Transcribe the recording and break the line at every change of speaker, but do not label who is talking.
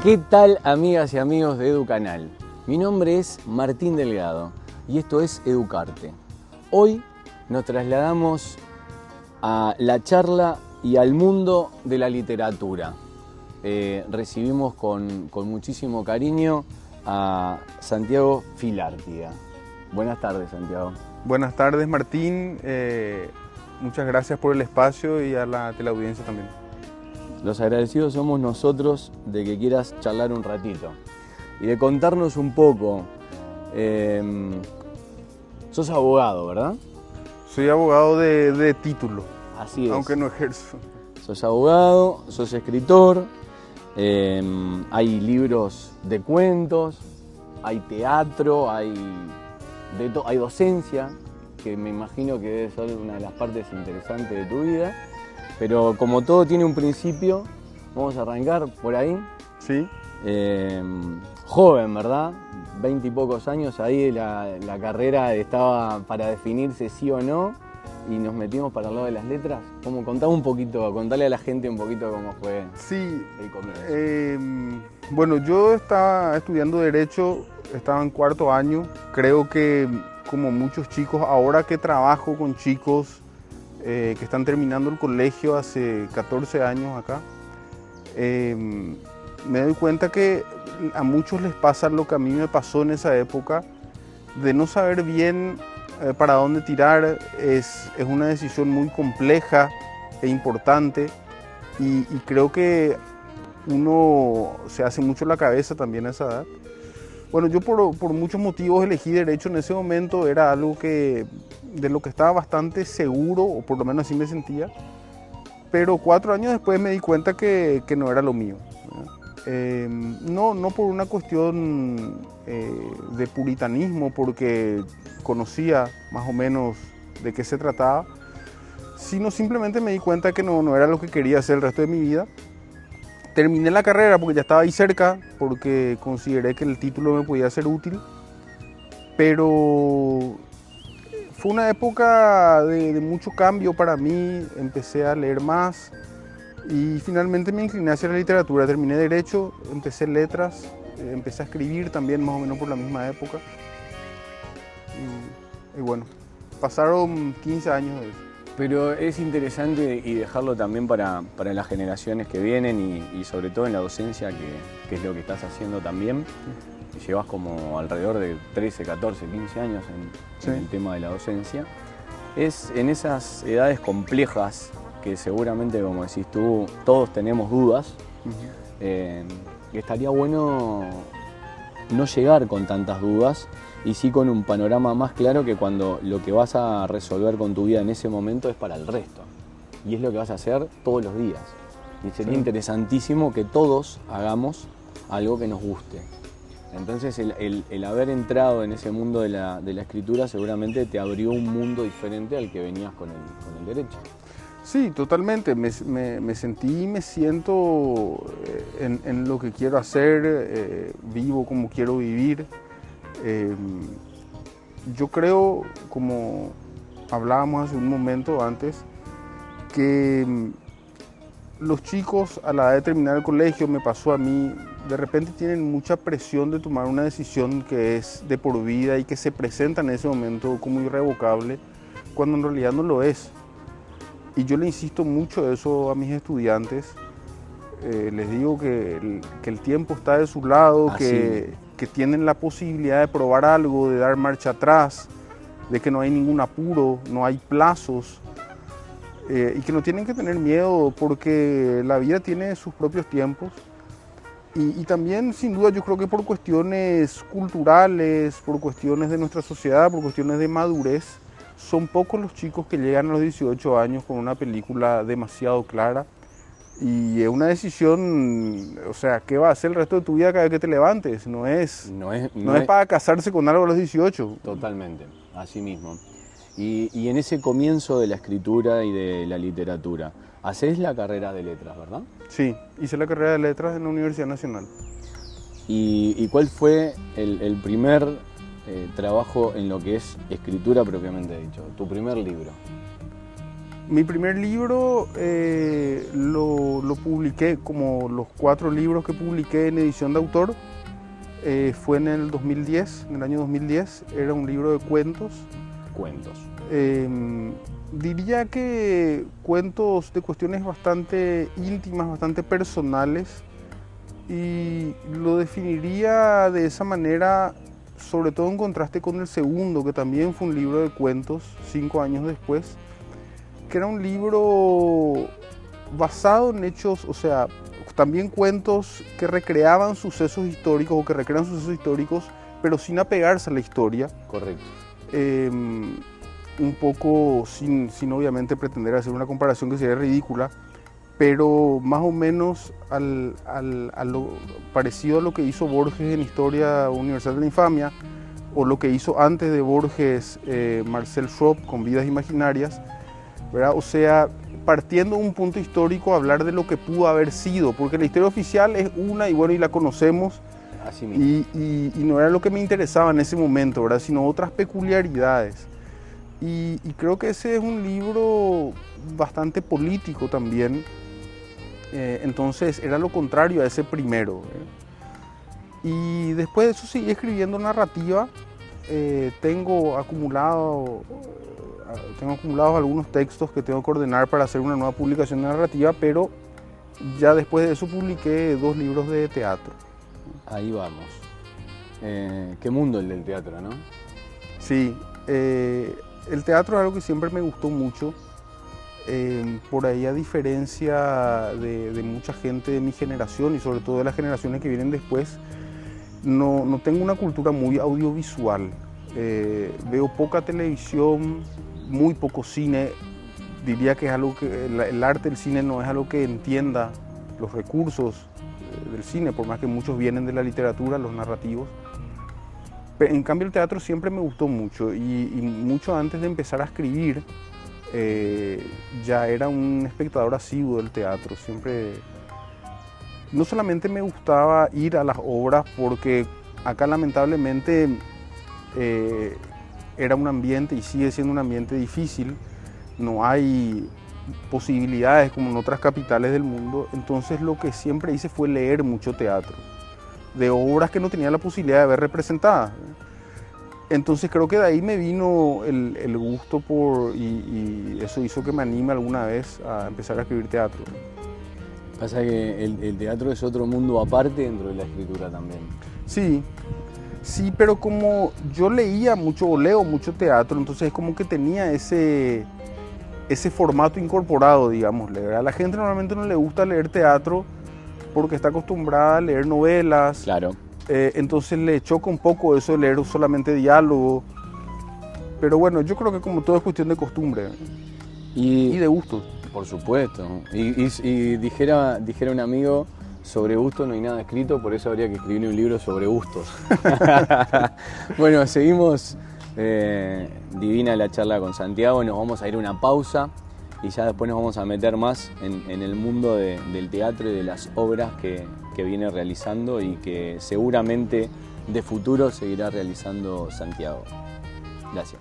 ¿Qué tal, amigas y amigos de EduCanal? Mi nombre es Martín Delgado y esto es Educarte. Hoy nos trasladamos a la charla y al mundo de la literatura. Recibimos con muchísimo cariño a Santiago Filártiga. Buenas tardes, Santiago.
Buenas tardes, Martín. Muchas gracias por el espacio y a la teleaudiencia también.
Los agradecidos somos nosotros de que quieras charlar un ratito y de contarnos un poco. Sos abogado, ¿verdad?
Soy abogado de título,
Así es.
aunque no ejerzo.
Sos abogado, sos escritor, hay libros de cuentos, hay teatro, hay docencia, que me imagino que debe ser una de las partes interesantes de tu vida. Pero como todo tiene un principio, vamos a arrancar por ahí.
Sí.
Joven, ¿verdad? 20 y pocos años, ahí la carrera estaba para definirse sí o no y nos metimos para el lado de las letras. Como contame un poquito, contale a la gente un poquito cómo fue
Sí.
el comienzo.
Bueno, yo estaba estudiando Derecho, estaba en 4º año. Creo que como muchos chicos, ahora que trabajo con chicos que están terminando el colegio hace 14 años acá, me doy cuenta que a muchos les pasa lo que a mí me pasó en esa época, de no saber bien para dónde tirar. Es una decisión muy compleja e importante y creo que uno se hace mucho la cabeza también a esa edad. Bueno, yo por muchos motivos elegí Derecho en ese momento, era algo de lo que estaba bastante seguro, o por lo menos así me sentía, pero 4 años después me di cuenta que no era lo mío. No por una cuestión de puritanismo, porque conocía más o menos de qué se trataba, sino simplemente me di cuenta que no era lo que quería hacer el resto de mi vida. Terminé la carrera porque ya estaba ahí cerca, porque consideré que el título me podía ser útil, pero fue una época de mucho cambio para mí. Empecé a leer más y finalmente me incliné hacia la literatura. Terminé Derecho, empecé Letras, empecé a escribir también más o menos por la misma época. Y bueno, pasaron 15 años de eso.
Pero es interesante y dejarlo también para las generaciones que vienen y sobre todo en la docencia, que es lo que estás haciendo también. Llevas como alrededor de 13, 14, 15 años en el tema de la docencia. Es en esas edades complejas que seguramente, como decís tú, todos tenemos dudas. Que estaría bueno no llegar con tantas dudas y sí con un panorama más claro, que cuando lo que vas a resolver con tu vida en ese momento es para el resto. Y es lo que vas a hacer todos los días. Y sería interesantísimo que todos hagamos algo que nos guste. Entonces el haber entrado en ese mundo de la escritura seguramente te abrió un mundo diferente al que venías con el derecho.
Sí, totalmente. Me sentí y me siento en lo que quiero hacer, vivo como quiero vivir. Yo creo, como hablábamos hace un momento antes, que los chicos a la edad de terminar el colegio, me pasó a mí, de repente tienen mucha presión de tomar una decisión que es de por vida y que se presenta en ese momento como irrevocable, cuando en realidad no lo es. Y yo le insisto mucho eso a mis estudiantes. Les digo que el tiempo está de su lado, que tienen la posibilidad de probar algo, de dar marcha atrás, de que no hay ningún apuro, no hay plazos, y que no tienen que tener miedo porque la vida tiene sus propios tiempos. Y también, sin duda, yo creo que por cuestiones culturales, por cuestiones de nuestra sociedad, por cuestiones de madurez, son pocos los chicos que llegan a los 18 años con una película demasiado clara. Y es una decisión, o sea, ¿qué va a hacer el resto de tu vida cada vez que te levantes? No es para casarse con algo a los 18.
Totalmente, así mismo. Y en ese comienzo de la escritura y de la literatura, hacés la carrera de letras, ¿verdad?
Sí, hice la carrera de letras en la Universidad Nacional.
¿Y cuál fue el primer trabajo en lo que es escritura propiamente dicho? Tu primer libro.
Mi primer libro lo publiqué, como los 4 libros que publiqué en edición de autor, fue en el 2010, en el año 2010. Era un libro de cuentos.
Cuentos.
Diría que cuentos de cuestiones bastante íntimas, bastante personales, y lo definiría de esa manera, sobre todo en contraste con el segundo, que también fue un libro de cuentos 5 años después, que era un libro basado en hechos, o sea, también cuentos que recreaban sucesos históricos o que recrean sucesos históricos, pero sin apegarse a la historia.
Correcto.
Un poco sin obviamente pretender hacer una comparación que sería ridícula, pero más o menos parecido a lo que hizo Borges en Historia Universal de la Infamia, o lo que hizo antes de Borges Marcel Schropp con Vidas Imaginarias, ¿verdad? O sea, partiendo de un punto histórico, hablar de lo que pudo haber sido, porque la historia oficial es una y bueno, y la conocemos.
Así mismo.
Y no era lo que me interesaba en ese momento, ¿verdad? Sino otras peculiaridades. Y creo que ese es un libro bastante político también. Entonces era lo contrario a ese primero. Y después de eso seguí escribiendo narrativa. Tengo acumulados algunos textos que tengo que ordenar para hacer una nueva publicación de narrativa, pero ya después de eso publiqué 2 libros de teatro.
Ahí vamos. Qué mundo el del teatro, ¿no?
Sí, el teatro es algo que siempre me gustó mucho. Por ahí, a diferencia de mucha gente de mi generación y sobre todo de las generaciones que vienen después, no tengo una cultura muy audiovisual. Veo poca televisión, muy poco cine. Diría que es algo que el arte del cine no es algo que entienda los recursos del cine, por más que muchos vienen de la literatura, los narrativos. Pero en cambio el teatro siempre me gustó mucho, y mucho antes de empezar a escribir ya era un espectador asiduo del teatro. Siempre, no solamente me gustaba ir a las obras, porque acá lamentablemente era un ambiente y sigue siendo un ambiente difícil, no hay posibilidades como en otras capitales del mundo. Entonces lo que siempre hice fue leer mucho teatro, de obras que no tenía la posibilidad de ver representadas. Entonces creo que de ahí me vino el gusto y eso hizo que me anime alguna vez a empezar a escribir teatro.
Pasa que el teatro es otro mundo aparte dentro de la escritura también.
Sí, pero como yo leía mucho o leo mucho teatro, entonces es como que tenía ese formato incorporado, digamos. A la gente normalmente no le gusta leer teatro porque está acostumbrada a leer novelas.
Claro.
Entonces le choca un poco eso de leer solamente diálogo. Pero bueno, yo creo que como todo es cuestión de costumbre y de gusto.
Por supuesto. Y dijera un amigo, sobre gusto no hay nada escrito, por eso habría que escribir un libro sobre gustos. Bueno, seguimos. Divina la charla con Santiago, nos vamos a ir a una pausa y ya después nos vamos a meter más en el mundo del teatro y de las obras que viene realizando y que seguramente de futuro seguirá realizando Santiago. Gracias.